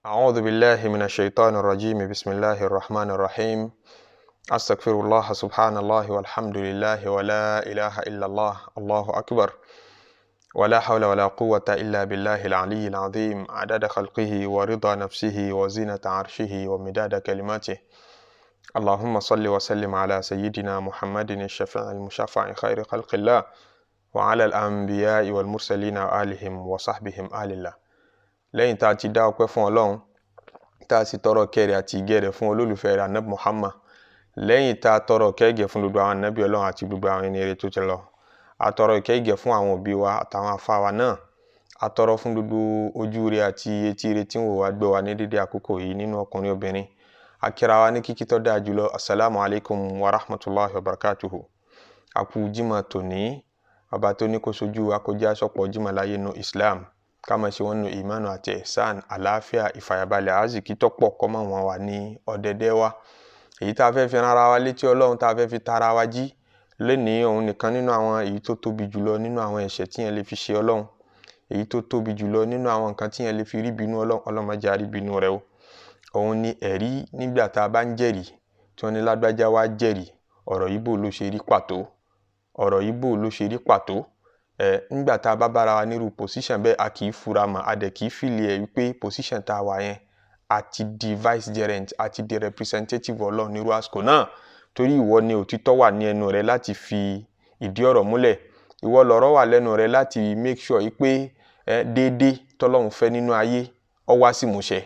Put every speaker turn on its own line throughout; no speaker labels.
أعوذ بالله من الشيطان الرجيم بسم الله الرحمن الرحيم أستغفر الله سبحان الله والحمد لله ولا إله إلا الله الله أكبر ولا حول ولا قوة إلا بالله العلي العظيم عدد خلقه ورضا نفسه وزينة عرشه ومداد كلماته اللهم صل وسلم على سيدنا محمد الشفيع المشفع خير خلق الله وعلى الأنبياء والمرسلين وآلهم وصحبهم آل الله. lẹ́yìn tá a ti dá ọpẹ́ fún Ọlọ́run tá a sì tọrọ kẹ́rẹ́ àti ìgẹ̀rẹ̀ fún olólùfẹ́ rẹ̀ Ànábì Muhammad, lẹ́yìn tá a tọrọ kẹ́gẹ́ fún gbogbo àwọn ànábì Ọlọ́run àti gbogbo àwọn ẹni rere tó ti lọ, a tọrọ ìkẹ́gẹ́ fún àwọn òbí wa àtàwọn àfáà wa náà, a tọrọ fún gbogbo ojú rere àti etí rere tí ń wò wá gbọ́ wa ní dédé àkókò yìí nínú ọkùnrin obìnrin. A kíra wa ní kíkí tó dáa jùlọ, assalamu alaikum wa rahmatullahi wa barakatuhu. A kú jímọ̀ tòní, ọba tó ní kó sojú wa kó jẹ́ àsopọ̀ jímọ̀ láyé nínú Islam, ká máa ṣe wọn nínú ìmánu àti ihsan, àlàáfíà, ìfàyàbalẹ̀, àzìkí tó pọ̀ kó máa wọn wà ní ọ̀dẹ̀dẹ̀ wa. Èyí tá a fẹ́ fi rán ara wa létí Ọlọ́run, tá a fẹ́ fi tara wa jí lénìí, òun nìkan nínú àwọn èyí tó tóbi jùlọ nínú àwọn ẹ̀ṣẹ̀ tí yẹn lè fi ṣe Ọlọ́run, èyí tó tóbi jùlọ nínú àwọn nǹkan tí yẹn lè fi rí bínú Ọlọ́run, Ọlọ́run má jẹ́ á rí bínú rẹ̀ o. Òun ni ẹ̀rí nígbà tá a bá ń jẹ́rìí tí wọ́n ní lágbájá wá jẹ́rìí, ọ̀rọ̀ yìí bó ló ṣe rí pàtó, ọ̀rọ̀ yìí bó ló ṣe rí pàtó. Nígbà tá a bá bára wa nírú position bẹ́ẹ̀, a kì í fura mọ́, a dẹ̀ kì í fìlì ẹ̀ wípé position tá a wà yẹn àti di vicegerent àti di representative Ọlọ́run nírú àsìkò náà, torí ìwọ ni òtítọ́ wà ní ẹnu rẹ láti fi ìdí ọ̀rọ̀ múlẹ̀, ìwọ lọ̀rọ̀ wà lẹ́nu rẹ láti make sure wípé déédéé tọ́lọ́run fẹ́ nínú ayé ó wá sí ìmúṣẹ.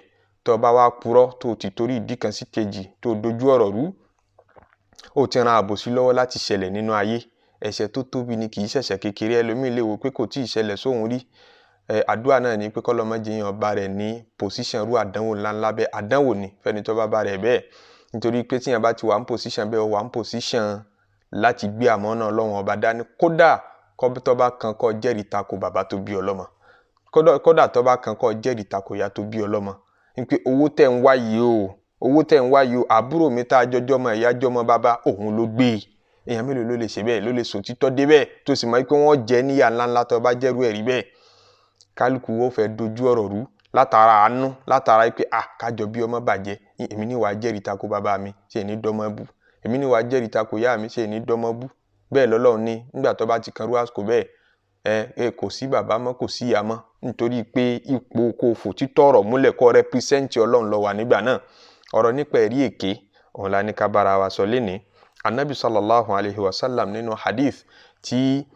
Tó bá wá purọ́ tó ti torí ìdí kan sí kejì tó dojú ọ̀rọ̀ rú, ó ti ran àbòsí lọ́wọ́ láti ṣẹlẹ̀ nínú ayé. Ẹ̀ṣẹ̀ tó tóbi ni, kì í ṣẹ̀ṣẹ̀ kékeré. Ẹlòmíì lè wò pé kò tí ì ṣẹlẹ̀ sóhun rí. Àdúrà náà ni pé kọ́lọ́run má jẹ́ èèyàn bá rẹ̀ ní position rú àdánwò ńláńlá bẹ́ẹ̀. Àdánwò ni fẹ́ni tó bá rẹ̀ bẹ́ẹ̀, nítorí pé tíyẹn bá ti wà ń position bẹ́ẹ̀, ó wà ń position láti gbé àmánà Ọlọ́run ọba dání. Kódà tó bá kan kó jẹ́rìí tako bàbá tó bí ọlọ́mọ, kódà tó bá kan kó jẹ́rìí tako ìyá tó bí ọlọ́mọ, ní pé owó tẹ̀ ń wá yìí o, owó tẹ̀ ń wá yìí o, àbúrò mi tá a jọjọ́ mọ ìyá jọmọ bàbá, òun ló gbé e. Èèyàn mélòó ló lè ṣe bẹ́ẹ̀, ló lè sòtítọ́ dé bẹ́ẹ̀ tó sì mọ̀ pé wọ́n jẹ́ níyà ńláńlá tó bá jẹ́rú ẹ̀rí bẹ́ẹ̀. Kálukú wọ́n fẹ́ dojú ọ̀rọ̀ rú látara àánú, látara pé kájọ bí ọmọ bàjẹ́, èmi ní wàá jẹ́rìí tako bàbá mi ṣe ní dọ́mọ bú, èmi ní wàá jẹ́rìí tako ìyá mi ṣe ní dọ́mọ bú. Bẹ́ẹ̀ lọ́lọ́run ní nígbà tó bá ti kan rú àsìkò bẹ́ẹ̀, kò sí bàbá mọ́, kò sí ìyá mọ́, nítorí pé ipò kò fò títọ́ ọ̀rọ̀ múlẹ̀ kó represent Ọlọ́run ló wà nígbà náà. Ọ̀rọ̀ nípa ẹ̀rí èké òun la ní ká bára wa sọ lénìí. Anabi sallallahu alayhi wa sallam nínú hadith tí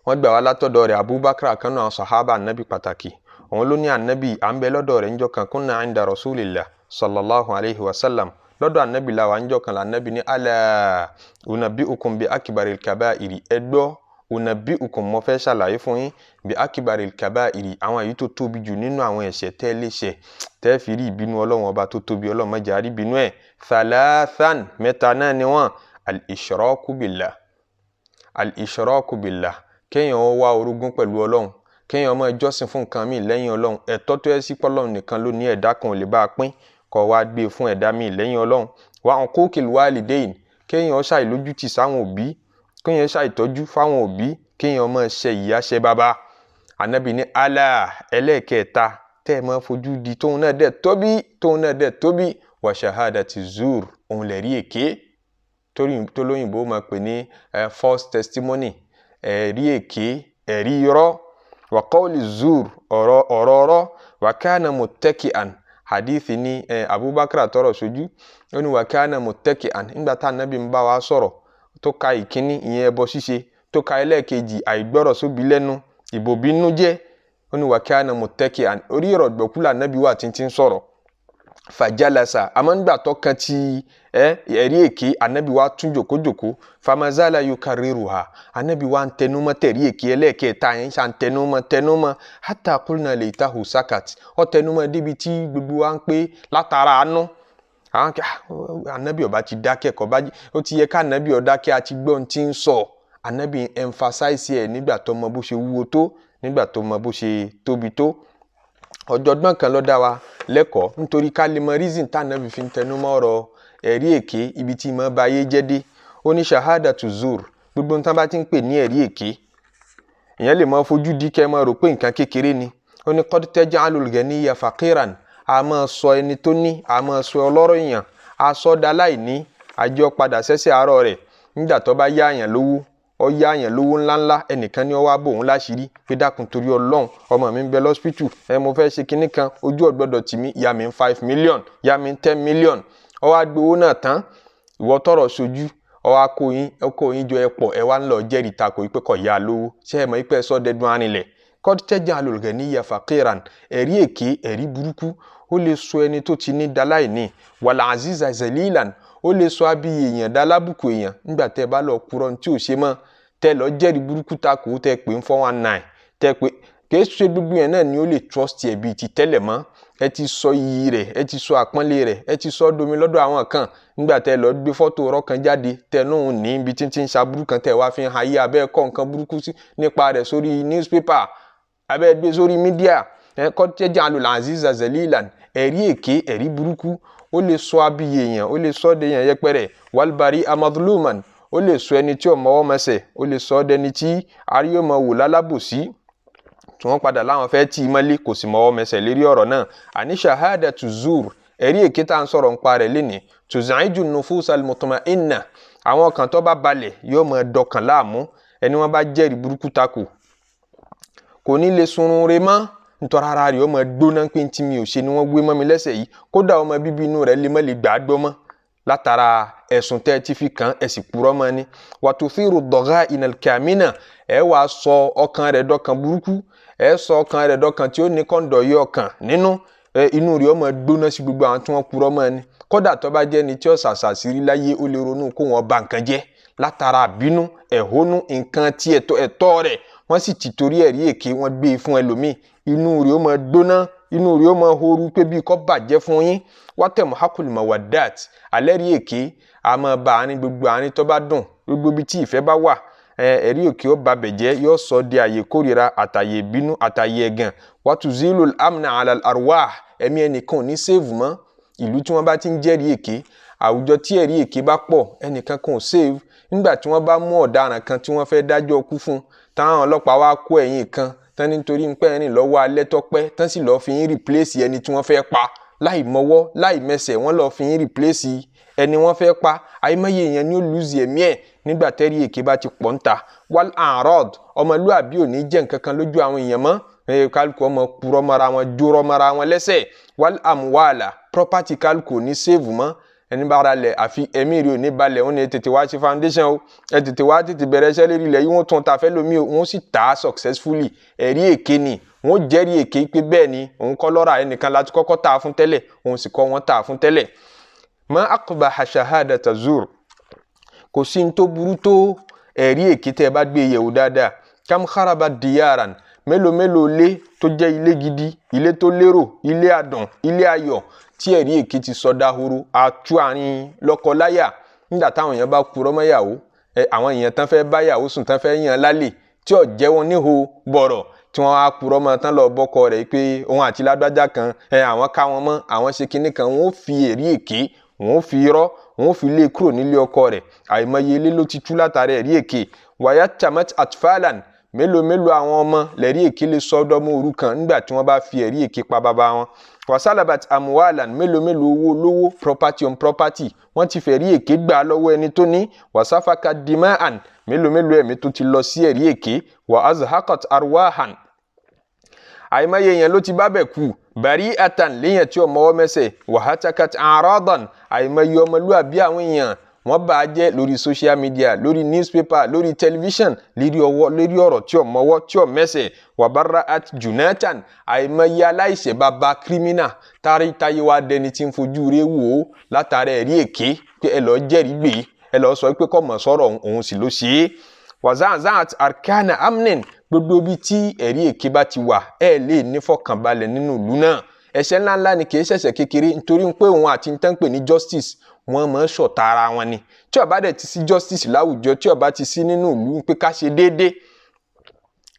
wọ́n gbà wá látọ̀dọ̀ rẹ̀, Abubakar kan náà sahaba anabi pàtàkì, òun ló ní anabi à ń bẹ lọ́dọ̀ rẹ̀ níjọ́ kan, kunna inda rasulillah sallallahu alayhi wa sallam, lọ́dọ̀ anabi la wà níjọ́ kan, la anabi ní ala unabbi'ukum bi akbaril kaba'iri, ẹgbọ́ unabbi'ukum, mo fẹ́ ṣàlàyé fún yín, bi akbaril kaba'iri, àwọn èyí tó tóbi jù nínú àwọn ẹ̀ṣẹ̀ tẹ́ lè ṣẹ̀ tẹ́ fi rí ìbínú Ọlọ́run ọba tó tóbi, Ọlọ́run má jẹ́ á rí ìbínú ẹ̀. Thalathan, mẹ́ta náà ni wọ́n. Al-ishraku billah, al-ishraku billah, kéèyàn wá orogún pẹ̀lú Ọlọ́run, kéèyàn máa jọ́sìn fún nǹkan míì lẹ́yìn Ọlọ́run. Ẹ̀tọ́ tó yẹ sí pé Ọlọ́run nìkan ló ní, ẹ̀dá kan ò lè bá a pín, kó wá gbé fún ẹ̀dá míì lẹ́yìn Ọlọ́run. Wa uquqil walidayn, kéèyàn ṣàìlójútì sáwọn òbí, kéèyàn ṣàìtọ́jú fáwọn òbí, kéèyàn máa ṣe ìyá ṣe bàbá. Ànábì ní ala, ẹlẹ́ẹ̀kẹta tẹ́ ẹ máa fojú di tóun náà dẹ̀ tóbi, wa shahadati zur, òun lè rí èké, tó lóyìnbó máa pè ní false testimony, ẹ̀rí èké, ẹ̀rí irọ́. Wa qawli zur, ọ̀rọ̀, wa kana muttaki'an, hadith ní Abubakar tọrọ sojú, ó ní wa kana muttaki'an, nígbà tá Ànábì ń bá wa sọ̀rọ̀ tó ka ìkíní, ìyẹn ẹbọ ṣíṣe, tó ka ẹlẹ́ẹ̀kejì àìgbọ́rọ̀ sóbi lẹ́nu, ìbòbínú jẹ́, ó ní wa kana muttaki'an, orí ìrọ̀gbọ̀kú la Ànábì wà tí ń sọ̀rọ̀. Fajalasa, àmọ́ nígbà tó kan ti ẹ̀rí èké, Ànábì wa tún jòkójòkó. Famazala yukarriruha, Ànábì wa ń tẹnumọ́ tẹ̀rí èké ẹlẹ́ẹ̀kẹta yẹn, ṣà ń tẹnumọ́ hatta qulna laytahu sakat, ó tẹnumọ́ débi tí gbogbo wa ń pé látara àánú. Ànábì ọba ti dákẹ́, ó ti yẹ ká Ànábì ó dákẹ́, àti gbọ́n tí ń sọ. Ànábì emphasize ẹ̀ nígbà tó mọ bó ṣe wúwo tó, nígbà tó mọ bó ṣe tóbi tó. Ọ̀jọ̀gbọ́n kan ló dá wa lẹ́kọ̀ọ́, nítorí ká lè mọ reason tá Ànábì fi ń tẹnumọ́ ọ̀rọ̀ ẹ̀rí èké, ibi tí ìmọ̀ bá yé jẹ́ dé. Ó ní shahadatu zur, gbogbo nǹkan bá ti ń pè ní ẹ̀rí èké, ìyẹn lè mọ fojú di kẹ́ mọ́ rò pé nǹkan kékeré ni. Ó ní qad taj'alul ghaniyya faqiran, a máa sọ ẹni tó ní, a máa sọ ọlọ́rọ̀ èèyàn, a sọ da láìní, àjọ padà sẹ́sẹ̀ àárọ̀ rẹ̀ nígbà tó bá yá àyàn lówó, ó yá àyàn lówó ńláńlá, ẹnìkan ní ó wá bò òun láṣìírí pé dákun torí Ọlọ́run ọmọ mi ń bẹ lọ́sípítù, mo fẹ́ ṣe kinní kan, ojú ọ̀gbọ́dọ̀ tì mí, yá mi 5 million, yá mi 10 million, ó wá gbowó náà tán, ìwọ tọrọ sojú, ó wá kó yín jọ ẹpọ̀, ẹ wá ń lọ jẹ́rìí takò pé kò yá lówó, ṣé ẹ mọ̀ pé sọ dẹdun arinlẹ̀ kọ́d taj'alul ghaniyya faqiran, ẹ̀rí èké, ẹ̀rí burúkú, ó lè sọ ẹni tó ti ní daláìní, wal aziza zalilan, ó lè sọ abiyì èèyàn dalábùkù èèyàn nígbà tẹ́ bá lọ kúrò tí ò ṣe mọ́, tẹ́ lọ jẹ́rìí burúkú takò, tẹ́ pé ń 419, tẹ́ pé kìí ṣe gbogbo yẹn náà ni ó lè trust ẹ̀ bíi ti tẹ́lẹ̀ mọ́, ẹ ti sọ iyì rẹ̀, ẹ ti sọ àpọ́nlé rẹ̀, ẹ ti sọ domi lọ́dọ̀ àwọn kan nígbà tẹ́ lọ gbé fọ́tò ọ̀rọ̀ kan jáde, tẹ́ náà ní ibi tí ń ṣaburú kan, tẹ́ wá fi hàn ayé abẹ́ kọ́ nǹkan burúkú sí nípa rẹ̀ sórí newspaper, abẹ́ gbé sórí mídíà, qad taj'alul aziza zalilan, ẹ̀rí èké, ẹ̀rí burúkú, ó lè sọ abiyì èèyàn, ó lè sọ dèèyàn yẹpẹrẹ, wal bari'a madhluman, ó lè sọ ẹni tí ò mọwọ́ mẹsẹ̀, ó lè sọ dẹni tí aríyó mọ wò lálábòsí tí wọ́n padà láwọn fẹ́ tì í mọ́lé kò sì mọwọ́ mẹsẹ̀ lérí ọ̀rọ̀ náà. àní shahadatu zur, ẹ̀rí èké tá à ń sọ̀rọ̀ nípa rẹ̀ lénìí, tuz'iju nufusa al-mutma'inna, àwọn kan tó bá balẹ̀ yóò mọ dọkàn láàmú, ẹni wọ́n bá jẹ́rìí burúkú takò kò ní lè sunrun re mọ́, nítorí ara rẹ̀ ó mọ gbóná pé tí mi ò ṣe ni wọ́n gbé mọ́ mi lẹ́sẹ̀ yìí, kódà ọmọ bíbí inú rẹ̀ lè mọ́ lè gbà á gbọ́ mọ́ látara ẹ̀sùn tẹ́ ti fi kàn ẹ̀ sì purọ́ mọ́ ni. wàtúfìrù dọ̀gá ìnàkàmínà, ẹ wàá sọ ọkàn rẹ̀ dọ̀kan burúkú, ẹ sọ ọkàn rẹ̀ dọ̀kan tí ó ní kọ́ńdọ̀ yọ ọkàn nínú, inú rẹ̀ ó mọ gbóná sí gbogbo àwọn tí wọ́n purọ́ mọ́ ni, kódà tó bá jẹ́ ni tí ó ṣàṣà sí rí láyé ó lè ronú kó wọn ba nǹkan jẹ́ látara àbínú, ẹ̀hónú, nǹkan tí ẹ̀tọ́ rẹ̀ wọ́n sì ti torí ẹ̀rí èké wọ́n gbé e fún ẹlòmíì, inú rẹ̀ ó mọ gbóná, inú rẹ̀ ó mọ horu pé bí kò bàjẹ́ fún yín. wátẹ̀mù hakul mawadat, alẹ́ rí èké a máa ba àárín gbogbo àárín tó bá dùn, gbogbo ibi tí ìfẹ́ bá wà, ẹ̀rí èké ó ba bẹ̀jẹ́, yóò sọ di àyè kórìíra, àtàyè ìbínú, àtàyè ẹ̀gàn. watuzilul amna ala arwah, ẹ̀mí ẹnìkan ò ní sèvù mọ́, ìlú tí wọ́n bá ti ń jẹ́rìí èké, àwùjọ tí ẹ̀rí èké bá pọ̀, ẹnìkan kan ò sèvù. nígbà tí wọ́n bá mú ọ̀daràn kan tí wọ́n fẹ́ dájọ́ kú fún, táwọn ọlọ́pàá wá kó ẹ̀yìn kan tán nítorí ń pẹ́ ẹ̀rìn lọ́wọ́ alẹ́ tọ́pẹ́, tán sì lọ́ọ́ fi yín replace ẹni tí wọ́n fẹ́ pa, láì mọ́wọ́ láì mẹsẹ̀, wọ́n lọ́ọ́ fi yín replace ẹni wọ́n fẹ́ pa, àìmọye èèyàn ni ó lose ẹ̀mí ẹ̀ nígbà tẹ́rí èké bá ti pọ̀ ń ta. wal arad, ọmọlúàbí ò ní jẹ́ nǹkan kan lójú àwọn èèyàn mọ́, kálukú ọmọ purọ́ mọ́ra wọn, jórọ́ mọ́ra wọn lẹ́sẹ̀. wal amwala, property kálukú ò ní save mọ́, ẹni bá ra lẹ̀ àfi ẹ̀mí rí ò ní balẹ̀, wọn ni ẹ tètè wá ṣe foundation o, ẹ tètè wá tètè bẹ̀rẹ̀ iṣẹ́ lérí ilẹ̀ yìí, wọ́n tún ta fẹ́ lómi o, wọ́n sì tà á successfully. ẹ̀rí èké ni, wọ́n jẹ́rìí èké pé bẹ́ẹ̀ ni òun kọ́ lọ́ra, ẹnìkan láti kọ́kọ́ tà á fún tẹ́lẹ̀, òun sì kọ́ wọ́n tà á fún tẹ́lẹ̀. ma aqbaha shahadata zur, kò sí ní tó burú tó ẹ̀rí èké tẹ́ bá gbé yẹ̀wò dáadáa. kam kharaba diyaran, mélòó lé tó jẹ́ ilé gidi, ilé tó lérò, ilé àdùn, ilé ayọ̀, tí ẹ̀rí èké ti sọ dahoro, àtú àárín lọ́kọ-láyà nígbà táwọn èèyàn bá purọ́ mọ́ yàwó, àwọn èèyàn tán fẹ́ bá yàwó sùn, tán fẹ́ yàn lálẹ́, tí ò jẹ́ wọn níhò bọ̀rọ̀, tí wọ́n á purọ́ mọ́ tán lọ bọ́kọ rẹ̀ pé òun àti lágbájá kan, àwọn ká wọn mọ́, àwọn ṣe kinní kan, wọ́n fi ẹ̀rí èké, wọ́n fi irọ́, wọ́n fi lé kúrò nílé ọkọ rẹ̀. àìmọye ilé ló ti tú látàrí ẹ̀rí èké. wàyà tamat atfalan, mélòó àwọn ọmọ lẹ̀rí èké lè sọ ọdọmọ òrukàn nígbà tí wọ́n bá fi ẹ̀rí èké pa bàbá wọn. wasalabat amuwalan, mélòó owó lówó, property on property, wọ́n ti fẹ̀rí èké gbà lọ́wọ́ ẹni tó ní. wasafaka dima'an, mélòó ẹ̀mí tó ti lọ sí ẹ̀rí èké. wa azhaqat arwahan, àìmọye yẹn ló ti bá bẹ̀ kú. bari'atan, léyìn tí ó mọwọ́ mẹsẹ̀. wa hatakat aradan, àìmọye ọmọlúwàbí àwọn èèyàn wọ́n bá jẹ́ lórí social media, lórí newspaper, lórí television, lérí ọ̀rọ̀ tí ó mọwọ́ tí ó mẹsẹ̀. wa barra'at junatan, àìmọye aláìṣẹ̀ bàbá criminal táyé wá dẹni tí ń fojú rẹ̀ wò ó látàrí ẹ̀rí èké pé ẹ lọ jẹ́rìí gbé, ẹ lọ sọ pé kọ́ mọ̀ sọ̀rọ̀ òun sì ló ṣe é. wa za'za'at arkana amnin, gbogbo bí tí ẹ̀rí èké bá ti wà ẹ lè nífọ̀kànbalẹ̀ nínú ìlú náà. ẹ̀ṣẹ̀ ńláńlá ni kì í ṣẹ̀ṣẹ̀ kékeré, nítorí pé òun àti nǹkan pè ní justice wọ́n máa ń ṣọ̀tá ara wọn ni. tí ó bá dẹ̀ ti sí justice láwùjọ, tí ó bá ti sí nínú ìlú pé ká ṣe déédéé,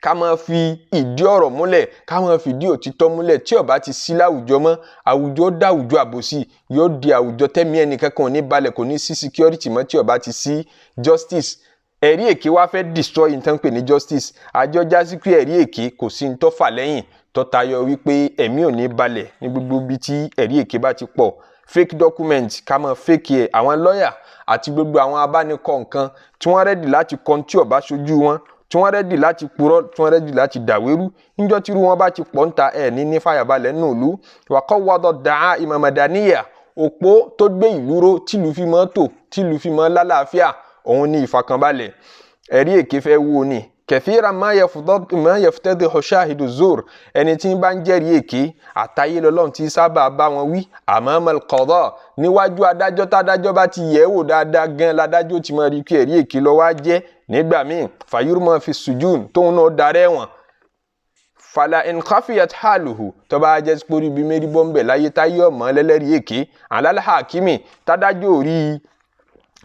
ká máa fi ìdí ọ̀rọ̀ múlẹ̀, ká máa fi ìdí òtítọ́ múlẹ̀, tí ó bá ti sí láwùjọ mọ́, àwùjọ dá àwùjọ àbòsí, yóò di àwùjọ tẹ́mi ẹnìkan kan ò ní balẹ̀, kò ní sí security mọ́ tí ó bá ti sí justice. ẹ̀rí èké wá fẹ́ destroy nǹkan pè ní justice. àjọ jásí pé ẹ̀rí èké kò sí ní tó fà lẹ́yìn tó tayọ wípé ẹ̀mí ò ní balẹ̀ ní gbogbo ibi tí ẹ̀rí èké bá ti pọ̀. Fake document ká máa fake ẹ̀, àwọn lọ́ọ̀yà àti gbogbo àwọn abánikọ́ nǹkan tí wọ́n rẹ́dì láti kọ́ tí ó bá ṣojú wọn, tí wọ́n rẹ́dì láti purọ́, tí wọ́n rẹ́dì láti dàwérú. Níjọ́ tí irú wọn bá ti pọ̀ ń ta ẹ̀ ní fàyàbalẹ̀ nínú ìlú. Wa qawwada da'a'ima madaniyya, òpó tó gbé ìlú ró tìlú fi mọ́ tò, tìlú fi mọ́ lálàáfíà, òun ní ìfàkànbalẹ̀. Ẹ̀rí èké fẹ́ wó ni. Kathiran ma yaftadihu shahidu zur, ẹni tí ń bá ń jẹ́rìí èké àtayé lọ́lọ́run tí sábà bá wọn wí amamal qada, níwájú adájọ́ tádájọ́ bá ti yẹ̀ wò dáadáa gan ládájọ́ ti máa rí pé ẹ̀rí èké ló wá jẹ́. Nígbà míì fayurma fi sujun, tóun náà darẹ́ wọn. Fala in khafiyat haluhu, tó bá jẹ́ pórí bí mérí bọ́m̀bẹ̀ láyé táyé ọmọ lẹ́lẹ́rìí èké alal hakimi, tádájọ́ orí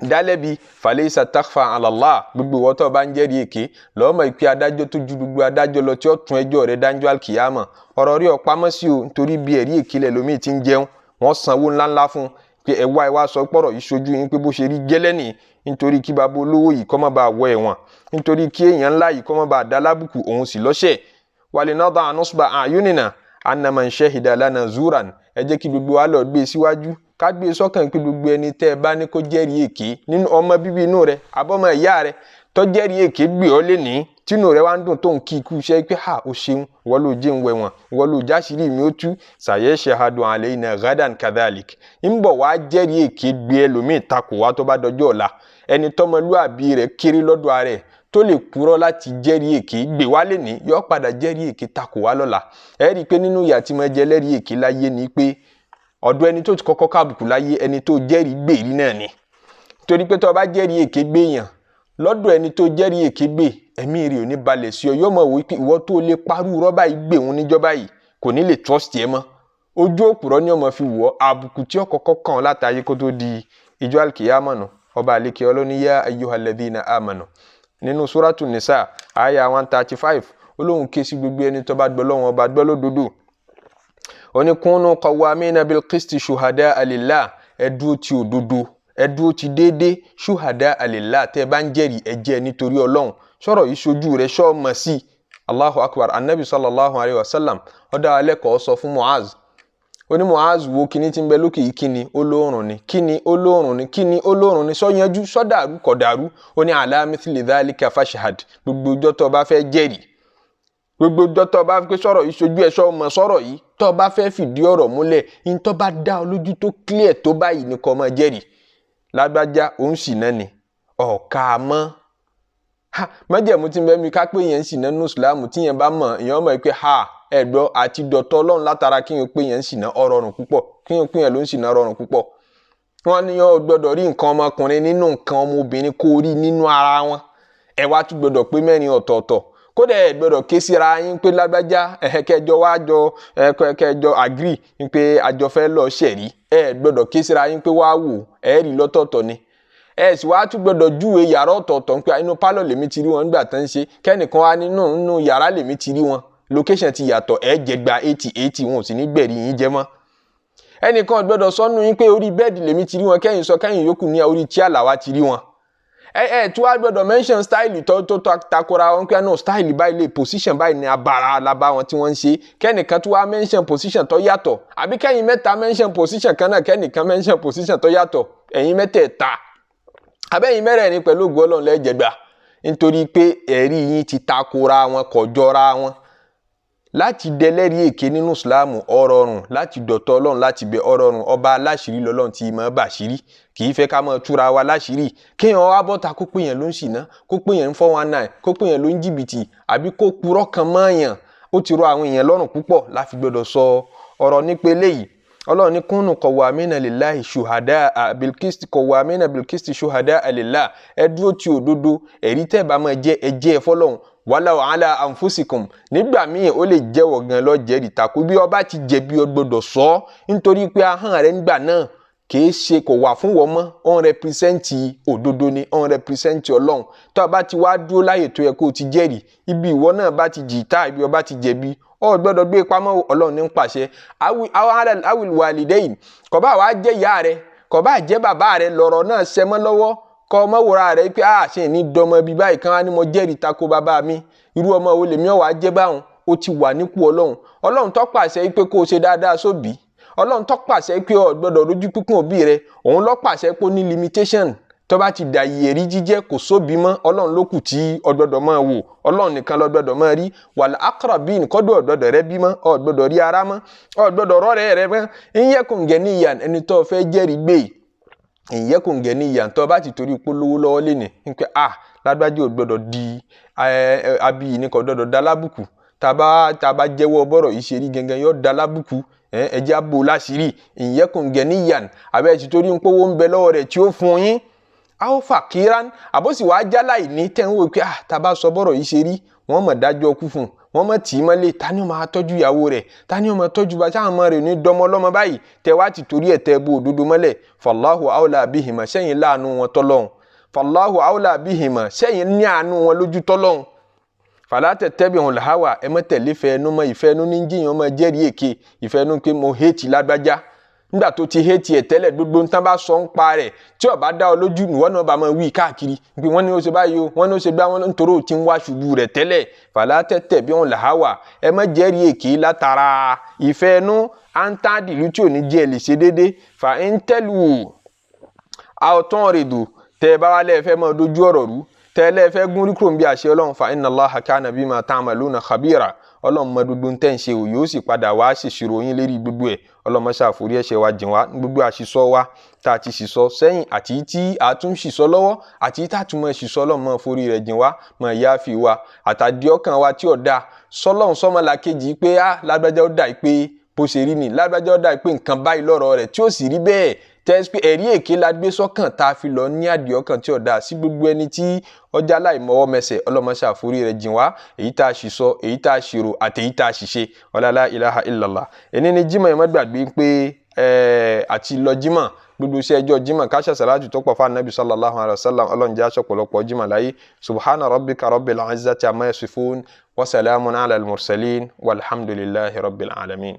dálẹ́bi falaysa takhfa ala Allah, gbogbo ìwọ tó bá ń jẹ́rìí èké lọ́mọ ìpè adájọ́ tó ju gbogbo adájọ́ lọ tí ó tún ẹjọ́ rẹ̀ dájọ́ alkiyama. Ọ̀rọ̀ rí ọ̀pamọ́ sí o, nítorí bí ẹ̀rí èké lẹ̀ lómi ti ń jẹun, wọ́n sanwó ńláńlá fún pé ẹwà sọ pọ̀rọ̀ ìṣojú yín pé bó ṣe rí gẹ́lẹ́ nìyí, nítorí kí bàbá olówó yìí kó má bàa wọ ẹ̀wọ̀n, nítorí kí èèyàn ńlá yìí kó má bàa dá lábùkù òun sì lọ́ṣẹ̀. Walinada nusba ayunina anna man shahida lana zuran, ẹ jẹ́ kí gbogbo wa lọ gbé síwájú, ká gbé sọ́kàn pé gbogbo ẹni tẹ́ bá ní kó jẹ́rìí èké nínú ọmọ bíbí inú rẹ̀ abọ́mọ ìyá rẹ̀ tó jẹ́rìí èké gbé ọ lé ní tínú rẹ̀ wá ń dùn tó ń kí ikú iṣẹ́ pé ha ó ṣeun, ìwọ ló jẹ́ ń wẹ̀wọ̀n, ìwọ ló jáṣírí mi ó tú. Sayashhadu alayna ghadan kadhalik, ń bọ̀ wá jẹ́rìí èké gbé ẹlòmíì takò wá tó bá dọjọ́ ọ̀la. Ẹni tọ́mọlúàbí rẹ̀ kéré lọ́dọ̀ ara rẹ̀ tó lè purọ́ láti jẹ́rìí èké gbé wá lé ní yóò padà jẹ́rìí èké takò wá lọ́la. Ẹ rí i pé nínú ìyà tí mo jẹ lẹ́rìí èké láyé ni pé ọ̀dọ̀ ẹni tó ti kọ́kọ́ kábùkù láyé ẹni tó jẹ́rìí gbèrí náà ni. Torí pé tó bá jẹ́rìí èké gbé yàn lọ́dọ̀ ẹni tó jẹ́rìí èké gbé, ẹ̀mí rẹ̀ ò ní balẹ̀ sí ọ, yóò mọ̀ wí pé ìwọ tó lè parú rọ́bà yìí gbé òun níjọba yìí kò ní lè trust ẹ mọ́. Ojú òpùrọ́ ni ọmọ fi wọ́ àbùkù tí ó kọ́kọ́ kàn látàyé kó tó di ìjọ alkiyama nù. Ọba àlekè ọlọ́ni yá ayyuhalladhina amanu nínú suratu nisa aya 135 Ọlọ́hun ké sí gbogbo ẹni tó bá gbọ́ lọ́wọ́ ọba gbọ́ lódodo. Ó ní kunu qawwamina bil qisti shuhada'a lillah, ẹ dúró ti òdodo, ẹ dúró ti déédé shuhada'a lillah, tẹ́ bá ń jẹ́rìí ẹ jẹ́ nítorí Ọlọ́hun. Sọ̀rọ̀ yìí ṣojú rẹ̀ ṣó mọ̀ sí. Allahu akbar. Annabi sallallahu alayhi wa sallam ó dá wa lẹ́kọ̀ọ́ sọ fún Mu'az. Ó ní Mu'az wo kíní tí ń bẹ lókè yìí, kíní olóòrùn ni, kíní olóòrùn ni, kíní olóòrùn ni, sọ yanjú sọ dàrú kò dàrú. Ó ní ala mithli dhalika fashhad, gbogbo ọjọ́ tó bá fẹ́ jẹ́rìí, gbogbo ọjọ́ tó bá fẹ́ sọ̀rọ̀ yìí ṣojú ẹ̀ ṣó mọ̀ sọ̀rọ̀ yìí, tó bá fẹ́ fìdí ọ̀rọ̀ múlẹ̀ in tó bá dá ọ lójú tó clear tó báyìí ni kó máa jẹ́rìí. Lágbájá òun sì náà ni ọ̀ka mọ́. Májẹ̀mú tí ń bẹ mi ká pé yẹn sì náà nínú ìsìlámù tí yẹn bá mọ̀ èèyàn mọ̀ pé ẹ̀dọ́ àti dọ̀tọ̀ Ọlọ́run látara kí yẹn pé yẹn sì náà ọ̀rọ̀rùn púpọ̀, kí yẹn pé yẹn ló ń sì náà rọrùn púpọ̀. Wọ́n ní ó gbọ́dọ̀ rí nǹkan ọmọkùnrin nínú nǹkan ọmọbìnrin kó rí nínú ara wọn. Ẹ wá tún gbọ́dọ̀ pé mẹ́rin ọ̀tọ̀ọ̀tọ̀. Kódà ẹ gbọ́dọ̀ ké síra yín pé lágbájá kẹjọ wá jọ kẹjọ agree pé àjọ fẹ́ lọ ṣẹ̀rí. Ẹ gbọ́dọ̀ ké síra yín pé wá wò ẹ rí lọ́tọ̀ọ̀tọ̀ ni. Ẹ sì wá tún gbọ́dọ̀ júwe yàrá ọ̀tọ̀ọ̀tọ̀ pé inú pálọ̀ lèmi ti rí wọn nígbà tán ṣe, kẹ́nìkan wá nínú yàrá lèmi ti rí wọn. Location ti yàtọ̀, ẹ jẹ gba 80 wọn ò sì ní gbẹ̀rí yín jẹ mọ́. Ẹnìkan gbọ́dọ̀ sọnù yín pé orí bẹ́ẹ̀dì lèmi ti rí wọn, kẹ́yìn sọ kẹ́yìn yòókù ní orí chair làwa ti rí wọn. Tí wàá gbọ́dọ̀ mention style tó takora wọn pé no style báyìí lè position báyìí ní abara alábá wọn tí wọ́n ń ṣe, kẹ́nìkan tó wá mention position tó yàtọ̀, àbí kẹ́yìn mẹ́ta mention position kan náà kẹ́nìkan mention position tó yàtọ̀, ẹ̀yin mẹ́tẹ̀ẹ̀ta abẹ́yìn mẹ́rẹ̀ẹ̀rin pẹ̀lú ògo Ọlọ́run lẹ́jẹ̀gbà, nítorí pé ẹ̀rí yín ti takora wọn kò jọra wọn. Láti dẹlẹ́rìí èké nínú ìsìlámù ọ̀rọ̀rùn, láti dọ̀tọ̀ Ọlọ́run láti bẹ ọ̀rọ̀rùn. Ọba aláṣìírí lọ́lọ́run tí máa bàṣírí, kì í fẹ́ ká máa túra wa láṣìírí. Kéèyàn wá bọ́ta kó pé yẹn ló ń ṣìnà, kó pé yẹn ń 419, kó pé yẹn ló ń jìbìtì, àbí kó purọ́ kan mọ́ yàn, ó ti rọ àwọn èèyàn lọ́rùn púpọ̀ láti gbọ́dọ̀ sọ ọ̀rọ̀ nípa eléyìí. Ọlọ́run ní kúnnù qawwamina lillahi shuhada'a bilqisti qawwamina bilqisti shuhada'a lillah, ẹ dúró ti òdodo, ẹ̀rí tẹ́ bá máa jẹ́ ẹ jẹ́ fọ́lọ́run. Walau ala anfusikum, nígbà míì ó lè jẹ́wọ́ gan lọ jẹ́rìí takò bí ọba ti jẹ̀bi ó gbọ́dọ̀ sọ, nítorí pé ahọ́n rẹ̀ nígbà náà kìí ṣe kò wà fún wọn mọ́, on represent òdodo ni, on represent Ọlọ́run. Tó bá ti wá dúró láyè tó yẹ kó ti jẹ́rìí, ibi ìwọ náà bá ti jìtá, ibi ọba ti jẹ̀bi ó gbọ́dọ̀ gbé pamọ́, Ọlọ́run ní ń pàṣẹ. Awil walidayn, kò bá wá jẹ́ ìyá rẹ̀, kò bá jẹ́ bàbá rẹ̀ lọ́rọ̀ náà ṣẹ mọ́ lọ́wọ́, kọ ọmọ wòra rẹ̀ pé ṣe ní dọmọ bí báyìí kan wá ní mo jẹ́rìí tako bàbá mi, irú ọmọ wo lèmi ó wá jẹ́ báwọn. ó ti wà nípò Ọlọ́run tó pàṣẹ pé kó o ṣe dáadáa sóbì Ọlọ́run tó pàṣẹ pé o gbọ́dọ̀ rojú pípọ́n òbí rẹ òun ló pàṣẹ pé ó ní limitation tó bá ti dà yẹ̀rí jíjẹ́ kò sóbi mọ́ Ọlọ́run ló kù tí o gbọ́dọ̀ máa wò Ọlọ́run nìkan ló gbọ́dọ̀ máa rí wal aqrabin kọ́dọ̀ o gbọ́dọ̀ rẹ bí mọ́ o gbọ́dọ̀ rí ara mọ́ o gbọ́dọ̀ rọ́rẹ́ rẹ mọ́ in yakun ganiyan ẹni tó fẹ́ jẹ́rìí gbé in yakun ganiyan tó bá ti torí polówó lọ́wọ́ lẹ́ni pé lágbájá ò gbọ́dọ̀ di abiyi ní kò gbọ́dọ̀ dá lábùkù tàbá jẹ́wọ́ bọ́rọ̀ yìí ṣe rí gangan yóò dá lábùkù ẹjẹ́ àbò láṣìírí in yakun ganiyan àbẹ́ ti torí ń pówó ń bẹ lọ́wọ́ rẹ̀ tí ó fún yín aw fakiran àbọ̀sí wàá jálàyé ní tẹ́wọ́ pé tàbá sọ bọ́rọ̀ yìí ṣe rí wọ́n mọ̀ dájọ́ kú fún wọ́n mọ̀ tì í mọ́lẹ̀ ta ni ó máa tọ́jú ìyàwó rẹ̀ ta ni ó máa tọ́jú bá sáwọn ọmọ rẹ̀ ní dọ́mọ lọ́mọ báyìí tẹ́ wá ti torí ẹ̀ tẹ́ bó òdodo mọ́lẹ̀ fallahu awla bihima sẹ́yìn láàánú wọn tọ́lọ́hun fallahu awla bihima sẹ́yìn ní àánú wọn lójú tọ́lọ́hun fala tattabi'ul hawa ẹ má tẹ̀lé fẹ́ẹ́nú mọ́ ìfẹ́ẹ́nú ní jíyàn mọ́ jẹ́rìí èké ìfẹ́ẹ́nú pé mo hétì lágbájá nígbà tó ti hétì ẹ̀ tẹ́lẹ̀ gbogbo ń tán bá sọ ń pa rẹ̀ tí ó bá dá ọ lójú níwọ́n náà bá máa wí káàkiri pé wọ́n ní ó ṣe báyìí o wọ́n ní ó ṣe gbá wọn nítorí ó ti ń wá ṣubú rẹ̀ tẹ́lẹ̀ fala tattabi'ul hawa ẹ má jẹ́rìí èké látara ìfẹ́ẹ́nú áńtádìlú tí ò ní jẹ́ lè ṣe déédéé fa ń tẹ́lù àwọ̀tán rèdò tẹ́ bá wà lẹ́ẹ̀fẹ́ máa dojú ọ̀rọ̀ rú tẹ́lẹ̀ fẹ́ gún rí kúrò bí àṣẹ Ọlọ́run fa inna Allaha kana bima ta'maluna khabira Ọlọ́run mọ gbogbo ń tẹ́ ń ṣe ò yóò sì padà wá ṣèṣirò yín lérí gbogbo ẹ̀ Ọlọ́run máa ṣàforí ẹ̀ṣẹ̀ wa jìn wá gbogbo àṣìṣọ wa tá a ti ṣìṣọ sẹ́yìn àti tí a tún ṣìṣọ lọ́wọ́ àti tá a tún mọ ṣìṣọ Ọlọ́run máa forí rẹ̀ jìn wá máa yááfì wa àtàdí ọkàn wa tí ò dáa sọ́lọ́run sọ́mọlá kejì pé lágbájá ó dà pé bó ṣe rí ni lágbájá ó dà pé nǹkan báyìí lọ́rọ̀ rẹ̀ tí ó sì rí bẹ́ẹ̀ tẹ́sí ẹ̀rí èké la gbé sọ́kàn tá a fi lọ ní àdìẹ ọkàn tí ọ̀dà sí gbogbo ẹni tí ọjà láìmọwọ́ mẹsẹ̀ ọlọ́mọṣẹ́ àforí rẹ̀ jìn wá èyí tá a ṣìṣọ èyí tá a ṣèrò àti èyí tá a ṣìṣe ọ̀làlá ilaha illallah ẹni ní jímọ̀ ẹ̀ má gbàgbé pé àti lọ jímọ̀ gbogbo iṣẹ́ ẹjọ́ jímọ̀ káṣà sàlájù tó pọ̀ fún anabi sallallahu alayhi wa sallam ọlọ́njẹ́ aṣọ pọ̀lọpọ̀ jímọ̀ láyé subhana rabbika rabbil izzati amma yasifun wa salamun ala al-mursalin walhamdulillahi rabbil alamin.